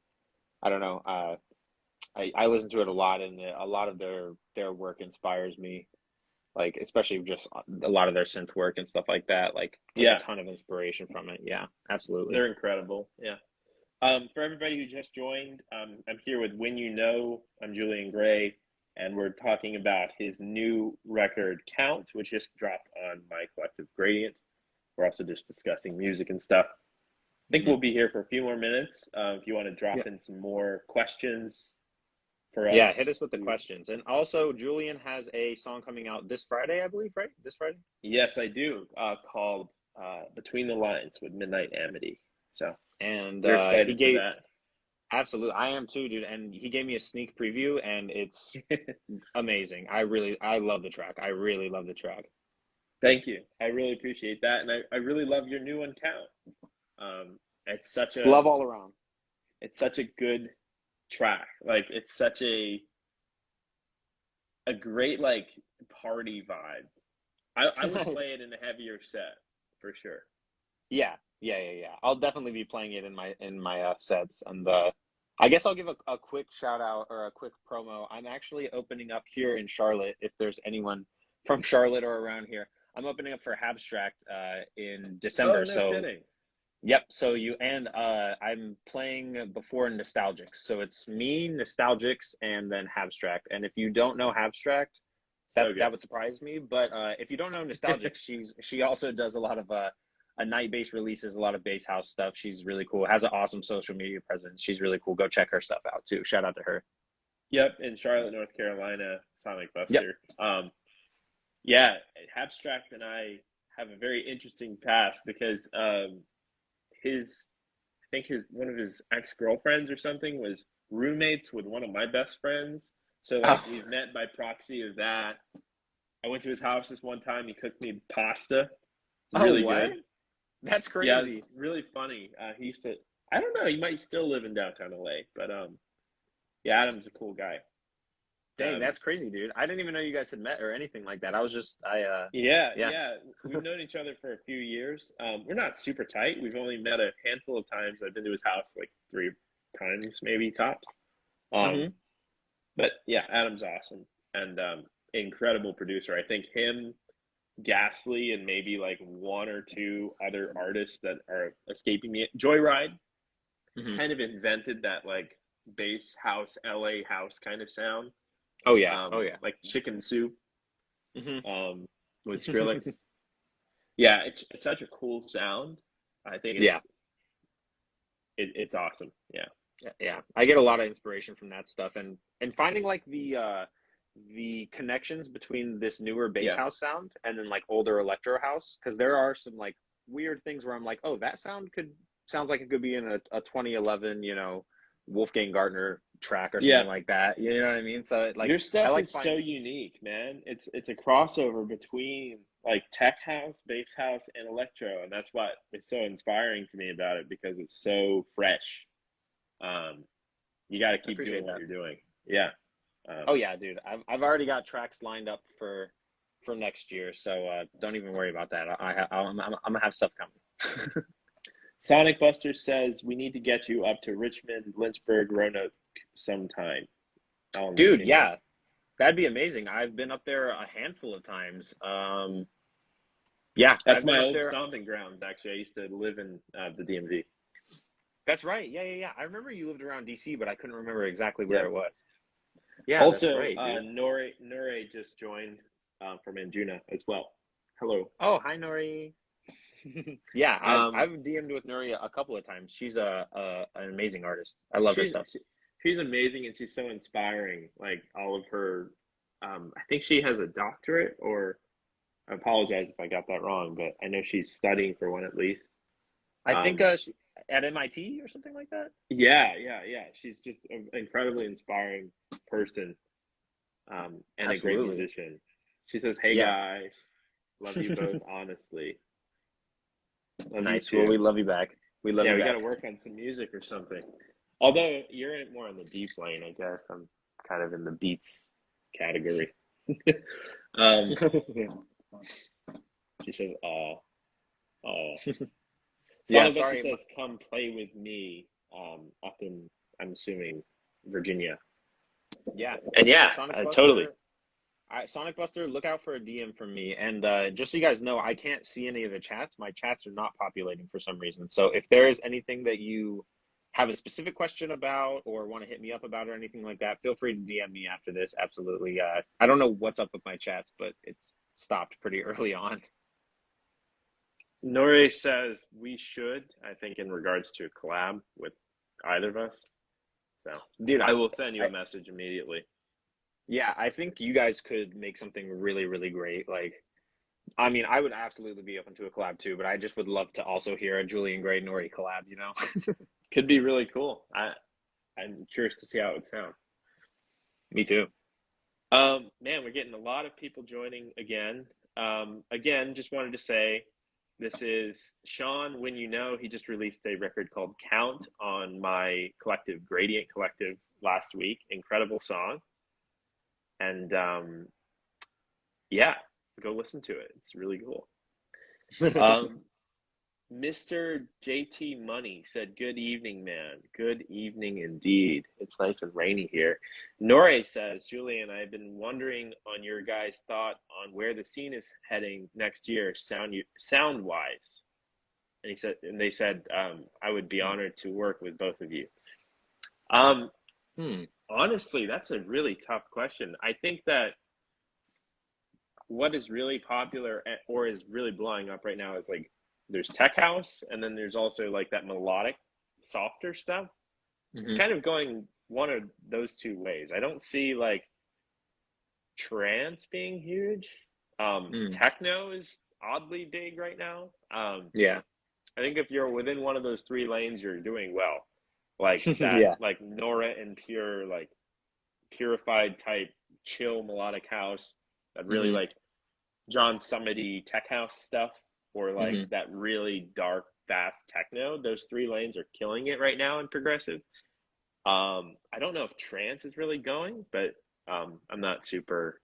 I don't know. I listen to it a lot, and a lot of their work inspires me. like especially just a lot of their synth work and stuff like that. Like take a Yeah, ton of inspiration from it. Yeah, absolutely. they're incredible. Yeah. For everybody who just joined, I'm here with Whenuknow. I'm Julian Gray, and we're talking about his new record, Count, which just dropped on my collective Gradient. We're also just discussing music and stuff. I think Hmm. we'll be here for a few more minutes. If you want to Yeah. drop in some more questions for Yeah, us. hit us with the questions. And also, Julian has a song coming out this Friday, I believe, right? This Friday? Yes, I do, called Between the Lines with Midnight Amity. So And you're he excited for gave, that. absolutely, I am too, dude. And he gave me a sneak preview, and it's amazing. I love the track. I really love the track. Thank you. I really appreciate that. And I really love your new one, Count. It's such It's a love all around. it's such a good track. Like it's such a great like party vibe. I would play it in a heavier set for sure. Yeah, yeah. I'll definitely be playing it in my sets, and I guess I'll give a quick shout out or a quick promo. I'm actually opening up here in Charlotte. If there's anyone from Charlotte or around here, I'm opening up for Abstract in Oh, December. no So kidding. yep. So I'm playing before Nostalgics. So it's me, Nostalgics, and then Abstract. And if you don't know Abstract, So good. that would surprise me. But if you don't know Nostalgics, she also does a lot of a night bass releases, a lot of bass house stuff. She's really cool. Has an awesome social media presence. She's really cool. Go check her stuff out too. Shout out to her. Yep, in Charlotte, North Carolina, Sonic Yep. Buster. Yeah, Abstract and I have a very interesting past because his I think his one of his ex-girlfriends or something was roommates with one of my best friends. So like Oh. we've met by proxy of that. I went to his house this one time. He cooked me pasta. It was Oh, really what? good. That's Yeah, it was crazy. really funny. He used to. I don't know. He might still live in downtown LA, but yeah, Adam's a cool guy. Dang, Um, that's crazy, dude. I didn't even know you guys had met or anything like that. I was just yeah, yeah. yeah. We've known each other for a few years. We're not super tight. We've only met a handful of times. I've been to his house like 3 times, maybe tops. Um, Hmm. but yeah, Adam's awesome and incredible producer. I think him, Ghastly, and maybe like one or two other artists that are escaping me. Joyride Hmm. kind of invented that like bass house, LA house kind of sound, Oh yeah. Oh yeah. like Chicken Soup Hmm. with Skrillex. Yeah, it's such a cool sound. I think Yeah. it's awesome. Yeah. Yeah, I get a lot of inspiration from that stuff, and finding like the connections between this newer bass Yeah. house sound and then like older electro house, because there are some like weird things where I'm like, oh, that sounds like it could be in a 2011, Wolfgang Gartner track or Yeah. something like that. You know what I mean? So like Your I stuff like is so finding. unique, man. It's a crossover between like tech house, bass house, and electro, and that's what is so inspiring to me about it because it's so fresh. Um, you got to I keep appreciate doing what that. you're doing. Yeah. Oh Um, yeah, dude. I've already got tracks lined up for next year, so don't even worry about that. I'm gonna have stuff coming. Sonic Buster says we need to get you up to Richmond, Lynchburg, Roanoke sometime. All in Dude, Virginia. yeah, that'd be amazing. I've been up there a handful of times. Yeah, That's I've been my up old there. stomping grounds. Actually, I used to live in the DMV. That's right. Yeah. I remember you lived around DC, but I couldn't remember exactly where Yep. it was. Yeah, that's Also, great, dude. Nore just joined from Anjuna as well. Hello. Oh, hi, Nori. Yeah, Um, I've DM'd with Nori a couple of times. She's an amazing artist. I love her she's stuff. she's amazing and she's so inspiring. Like all of her, I think she has a doctorate, or I apologize if I got that wrong, but I know she's studying for one at least. I think Um, at MIT or something like that. yeah. She's just an incredibly inspiring person, and a great Absolutely. musician. She says, "Hey Yeah. guys, love you both honestly. Love you Nice. Well, too." we love you back. We love Yeah, you we got back. to work on some music or something. Although you're more in the deep lane, I guess. I'm kind of in the beats category. um, she says, "Oh." Yeah. Sonic Buster Sorry. says, "Come play with me." Up in, I'm assuming, Virginia. Yeah. And So yeah, Sonic totally. Buster. Sonic Buster, look out for a DM from me. And just so you guys know, I can't see any of the chats. My chats are not populating for some reason. So if there is anything that you have a specific question about or want to hit me up about or anything like that, feel free to DM me after this. Absolutely. I don't know what's up with my chats, but it's stopped pretty early on. Nore says we should, I think, in regards to a collab with either of us. So, Dude, I will send you a message immediately. Yeah, I think you guys could make something really, really great. Like, I mean, I would absolutely be open to a collab too, but I just would love to also hear a Julian Gray Nori collab, you know? Could be really cool. I'm curious to see how it would sound. Me too. Man, we're getting a lot of people joining again. Again, just wanted to say this is Sean Whenuknow. He just released a record called Count on my collective, Graydient Collective, last week. Incredible song. And yeah, go listen to it. It's really cool. Mr. JT Money said, "Good evening, man. Good evening indeed. It's nice and rainy here." Nore says, "Julian, I've been wondering on your guys' thought on where the scene is heading next year, sound wise." And they said, I would be honored to work with both of you. Honestly, that's a really tough question. I think that what is really popular or is really blowing up right now is like there's tech house, and then there's also like that melodic, softer stuff. It's kind of going one of those two ways. I don't see like trance being huge. Techno is oddly big right now. Yeah. I think if you're within one of those three lanes, you're doing well. Like that, Yeah. like Nora and pure, like purified type, chill melodic house. That really like John Summity tech house stuff, or like that really dark, fast techno. Those three lanes are killing it right now in progressive. I don't know if trance is really going, but I'm not super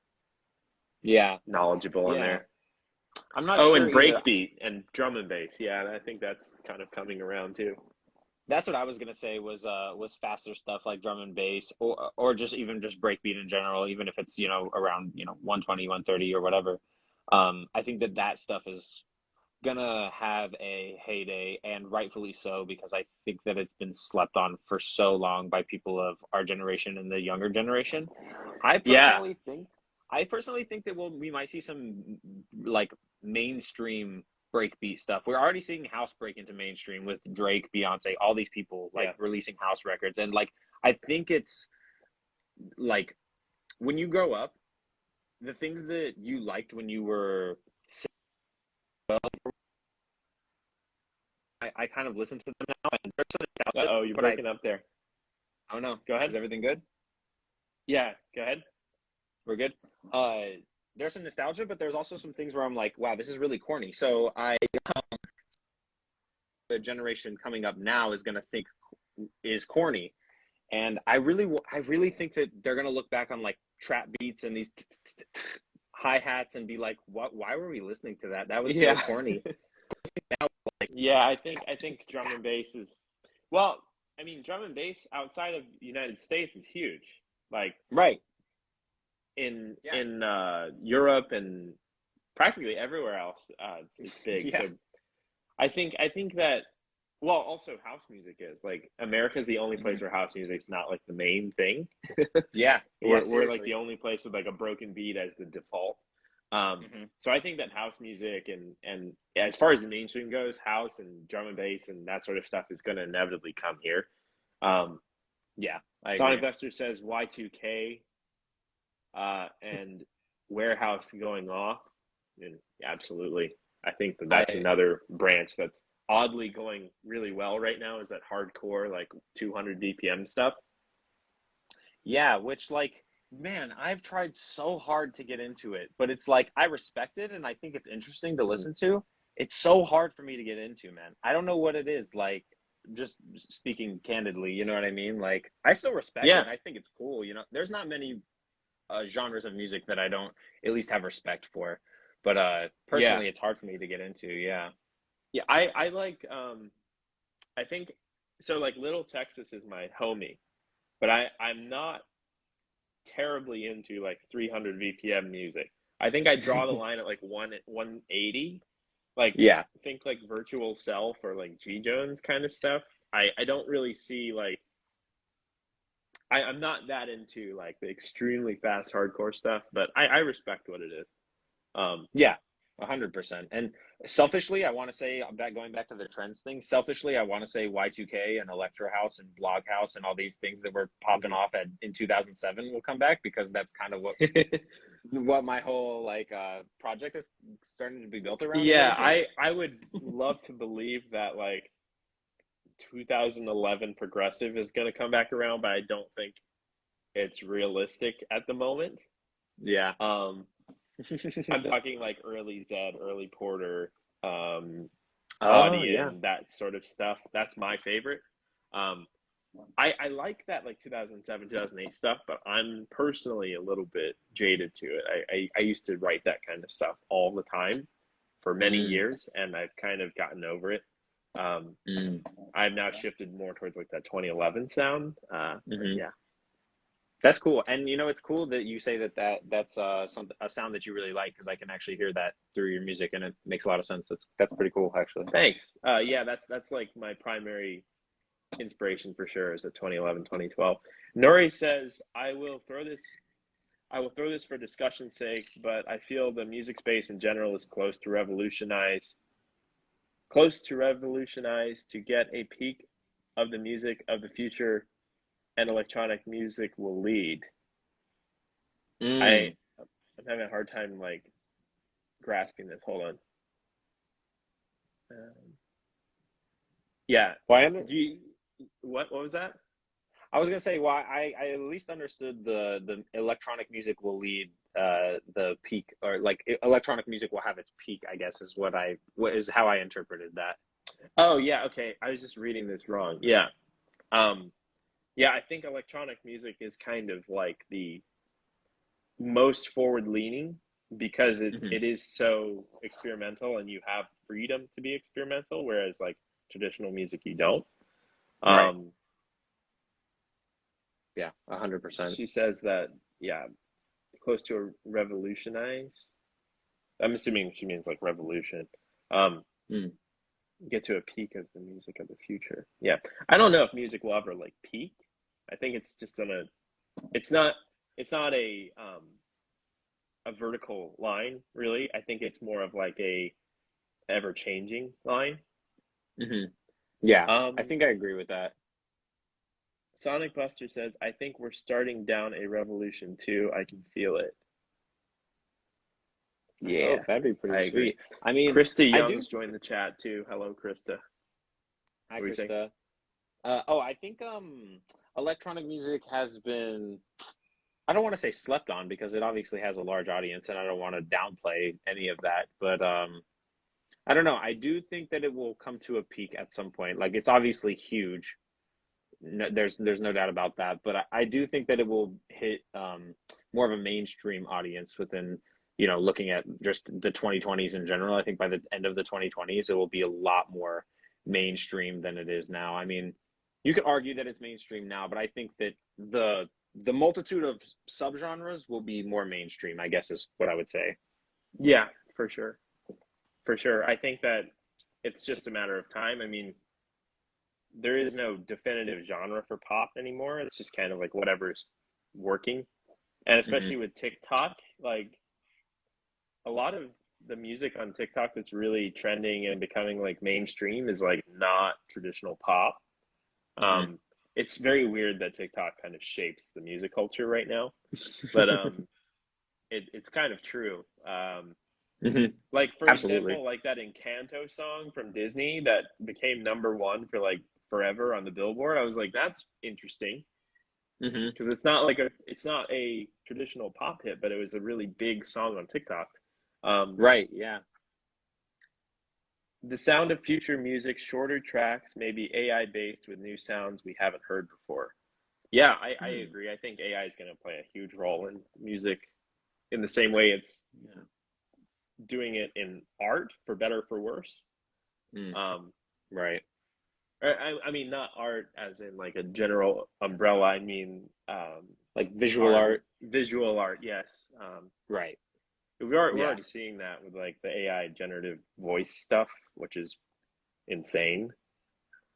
knowledgeable in there. I'm not sure. And breakbeat and drum and bass. Yeah, I think that's kind of coming around too. That's what I was gonna say was faster stuff like drum and bass, or just even just breakbeat in general, even if it's around 120, 130 or whatever. I think that stuff is gonna have a heyday, and rightfully so, because I think that it's been slept on for so long by people of our generation and the younger generation. I personally think that we might see some like mainstream breakbeat stuff. We're already seeing house break into mainstream with Drake, Beyonce, all these people releasing house records, and like I think it's like when you grow up, the things that you liked when you were I kind of listen to them now, and you're breaking up there. I don't know. Go ahead. Is everything good? Yeah, go ahead. We're good. There's some nostalgia, but there's also some things where I'm like, wow, this is really corny. So the generation coming up now is going to think is corny, and I really think that they're going to look back on like trap beats and these hi hats and be like, what? Why were we listening to that? That was so corny. Yeah, I think drum and bass is well. I mean, drum and bass outside of the United States is huge. Like in Europe and practically everywhere else, it's big. So I think that also house music is like America's the only place where house music's not like the main thing. We're like the only place with like a broken beat as the default. So I think that house music and as far as the mainstream goes, house and drum and bass and that sort of stuff is going to inevitably come here. Sonic Buster says Y2K and warehouse going off. And absolutely. I think that's another branch that's oddly going really well right now, is that hardcore, like 200 BPM stuff. Yeah, which like, man, I've tried so hard to get into it, but it's like I respect it and I think it's interesting to listen to. It's so hard for me to get into, man. I don't know what it is. Like, just speaking candidly, you know what I mean? Like, I still respect it. And I think it's cool. There's not many genres of music that I don't at least have respect for. But personally, it's hard for me to get into. Yeah. Yeah, I like. I think so. Like, Little Texas is my homie, but I'm not terribly into like 300 VPM music. I think I draw the line at like 180. Like Yeah. think like Virtual Self or like G Jones kind of stuff. I don't really see like I'm not that into like the extremely fast hardcore stuff, but I respect what it is. Yeah, 100%. And selfishly, I want to say, going back to the trends thing, selfishly, I want to say Y2K and Electro House and Blog House and all these things that were popping off in 2007 will come back, because that's kind of what my whole like project is starting to be built around a Yeah, little bit. I would love to believe that like 2011 progressive is going to come back around, but I don't think it's realistic at the moment. Yeah. I'm talking like early Zed, early Porter, Oh, yeah. Audion, that sort of stuff. That's my favorite. Um, I like that like 2007, 2008 stuff, but I'm personally a little bit jaded to it. I used to write that kind of stuff all the time for many Mm, years, and I've kind of gotten over it. Um, mm, I've now shifted more towards like that 2011 sound. But hmm. yeah. That's cool. And it's cool that you say that's a sound that you really like, because I can actually hear that through your music, and it makes a lot of sense. That's pretty cool, actually. Thanks. Yeah, that's like my primary inspiration for sure is at 2011, 2012. Nori says, I will throw this for discussion's sake, but I feel the music space in general is close to revolutionize to get a peak of the music of the future, and electronic music will lead. Mm. I'm having a hard time like grasping this. Hold on. Yeah. Well, Do you what was that? I was gonna say, well, I at least understood the electronic music will lead the peak, or like electronic music will have its peak, I guess, is what is how I interpreted that. Oh yeah, okay. I was just reading this wrong. Yeah. Um yeah, I think electronic music is kind of like the most forward leaning because Hmm. it is so experimental and you have freedom to be experimental, whereas like traditional music you don't. Right. Um Yeah, 100%. she says that yeah, close to a revolutionize. I'm assuming she means like revolution. Um Mm. get to a peak of the music of the future. Yeah. I don't know if music will ever like peak. I think it's just gonna it's not it's not a vertical line really. I think it's more of like a ever changing line. Hmm. Yeah, I Um think I agree with that. Sonic Buster says, I think we're starting down a revolution too. I can feel it. Oh, Yeah, that'd be pretty I agree. sweet. I mean, Krista I do. Young's joined the chat too. Hello, Krista. Hi, What were you saying? Krista. Oh, I think electronic music has been, I don't want to say slept on, because it obviously has a large audience, and I don't want to downplay any of that. But I don't know. I do think that it will come to a peak at some point. Like, it's obviously huge. No, there's no doubt about that. But I do think that it will hit more of a mainstream audience within, looking at just the 2020s in general. I think by the end of the 2020s, it will be a lot more mainstream than it is now. I mean, you could argue that it's mainstream now, but I think that the multitude of subgenres will be more mainstream, I guess, is what I would say. Yeah, for sure. For sure. I think that it's just a matter of time. I mean, there is no definitive genre for pop anymore. It's just kind of like whatever's working. And Hmm. especially with TikTok, like a lot of the music on TikTok that's really trending and becoming like mainstream is like not traditional pop. Hmm. Um, it's very weird that TikTok kind of shapes the music culture right now, but it's kind of true. Hmm. Like for Absolutely. example, like that Encanto song from Disney that became number one for like forever on the Billboard. I was like, that's interesting Hmm. because it's not a traditional pop hit, but it was a really big song on TikTok. Um, Right. Yeah. the sound of future music, shorter tracks, maybe AI based with new sounds we haven't heard before. Yeah, I Hmm. agree. I think AI is going to play a huge role in music in the same way it's Yeah. doing it in art, for better for worse. Mm. Um, Right. I mean, not art as in like a general umbrella. I mean, like visual art, art. visual art. Yes. Right. We're Yeah. already seeing that with like the AI generative voice stuff, which is insane.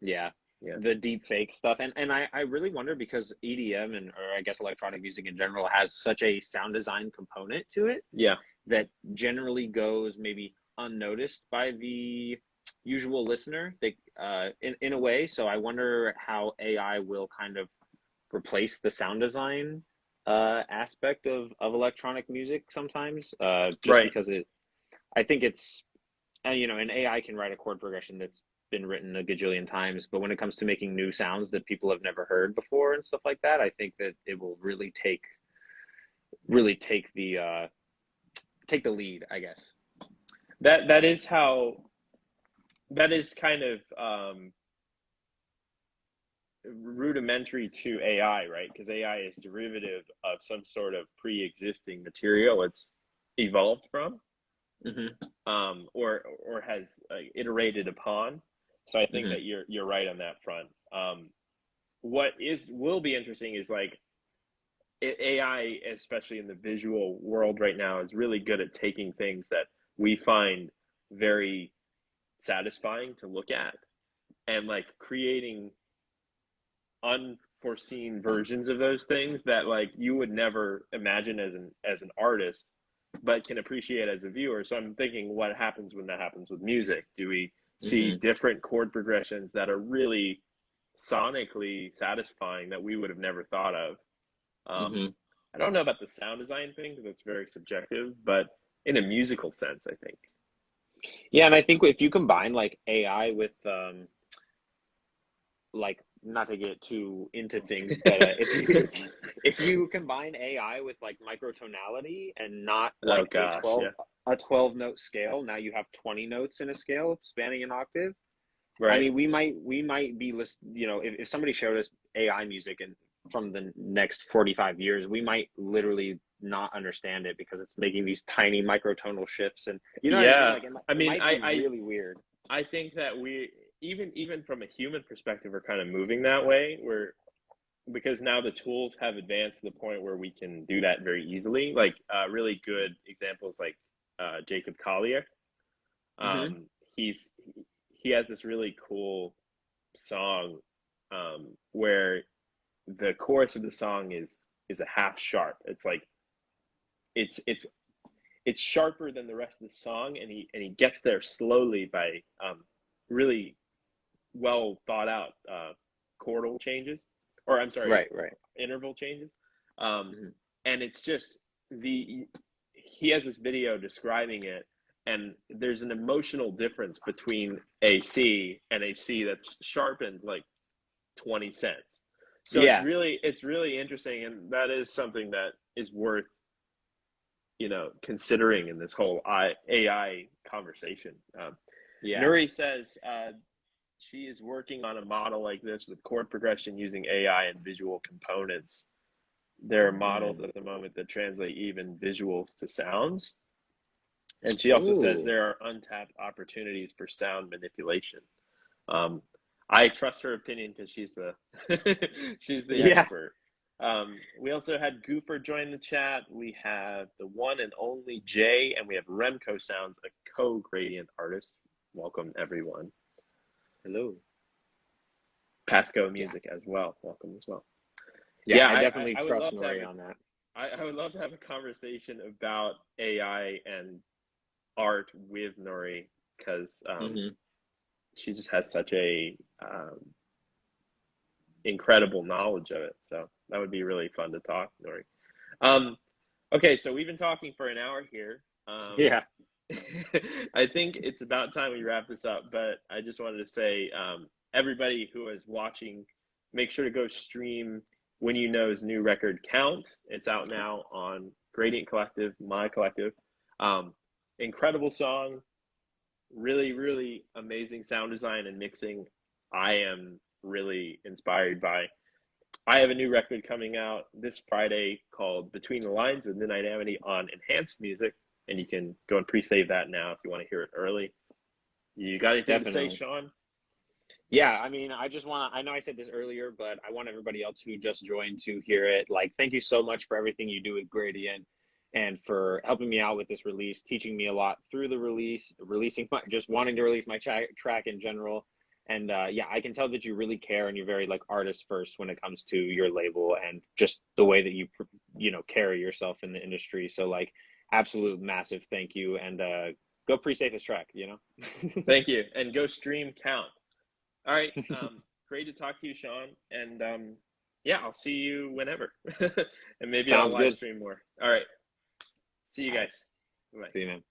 Yeah. Yeah. The deep fake stuff. And I really wonder because EDM and or I guess electronic music in general has such a sound design component to it Yeah. that generally goes maybe unnoticed by the usual listener. They in a way. So I wonder how AI will kind of replace the sound design aspect of electronic music sometimes. Just Right. because I think it's you know, an AI can write a chord progression that's been written a gajillion times, but when it comes to making new sounds that people have never heard before and stuff like that, I think that it will really take the lead, I guess. That is how that is kind of rudimentary to AI, right? Because AI is derivative of some sort of pre-existing material it's evolved from, Mm-hmm. or has iterated upon. So I think Mm-hmm. that you're right on that front. What is will be interesting is like AI, especially in the visual world right now, is really good at taking things that we find very satisfying to look at and like creating unforeseen versions of those things that like you would never imagine as an artist but can appreciate as a viewer. So I'm thinking what happens when that happens with music. Do we see Mm-hmm. different chord progressions that are really sonically satisfying that we would have never thought of? um, Mm-hmm. I don't know about the sound design thing because it's very subjective, but in a musical sense I think. Yeah, and I think if you combine like AI with like not to get too into things, but if you combine AI with like microtonality and not Oh like gosh, yeah. a 12 note scale, now you have 20 notes in a scale spanning an octave. I Right. mean, we might be you know, if somebody showed us AI music and from the next 45 years, we might literally not understand it because it's making these tiny microtonal shifts and you know what I mean? Yeah, Like I it mean might be really weird. I think that we even from a human perspective are kind of moving that way where because now the tools have advanced to the point where we can do that very easily. Like really good examples like Jacob Collier. Mm-hmm. Um, he's he has this really cool song where the chorus of the song is a half sharp. It's like it's it's it's sharper than the rest of the song, and he gets there slowly by really well thought out chordal changes, or I'm sorry, Right, right. interval changes. Um, Mm-hmm. and it's just the he has this video describing it, and there's an emotional difference between a C and a C that's sharpened like 20 cents. So Yeah. it's really interesting, and that is something that is worth considering in this whole AI conversation. Yeah. Nuri says she is working on a model like this with chord progression using AI and visual components. There are models Mm. at the moment that translate even visuals to sounds. And she also says Ooh. there are untapped opportunities for sound manipulation. Um, I trust her opinion because she's the she's the Yeah. expert. We also had Goofer join the chat. We have the one and only Jay, and we have Remco Sounds, a co-gradient artist. Welcome everyone. Hello. Pasco Yeah. Music as well. Welcome as well. Yeah, Yeah, I definitely I would trust love to have Nori on that. I would love to have a conversation about AI and art with Nori because Mm-hmm. she just has such a incredible knowledge of it. So that would be really fun to talk, Nori. Um, okay, so we've been talking for an hour here. Yeah. I think it's about time we wrap this up, but I just wanted to say, everybody who is watching, make sure to go stream Whenuknow's new record, Count. It's out now on Graydient Collective, my collective. Um, Incredible song, really, really amazing sound design and mixing. I am really inspired by. I have a new record coming out this Friday called Between the Lines with Midnight Amity on Enhanced Music, and you can go and pre-save that now if you want to hear it early. You got anything to say, Definitely. Sean? Yeah, I mean, I know I said this earlier, but I want everybody else who just joined to hear it. Like, thank you so much for everything you do with Gradient and for helping me out with this release, teaching me a lot through the release, just wanting to release my track in general. And yeah, I can tell that you really care and you're very like artist first when it comes to your label and just the way that you carry yourself in the industry. So like, absolute massive thank you and go pre-save this track. Thank you, and go stream Count. All right. Great to talk to you, Sean. And yeah, I'll see you whenever. And maybe I'll Sounds live good. stream more. All right. See you All right. guys. Bye. See you, man.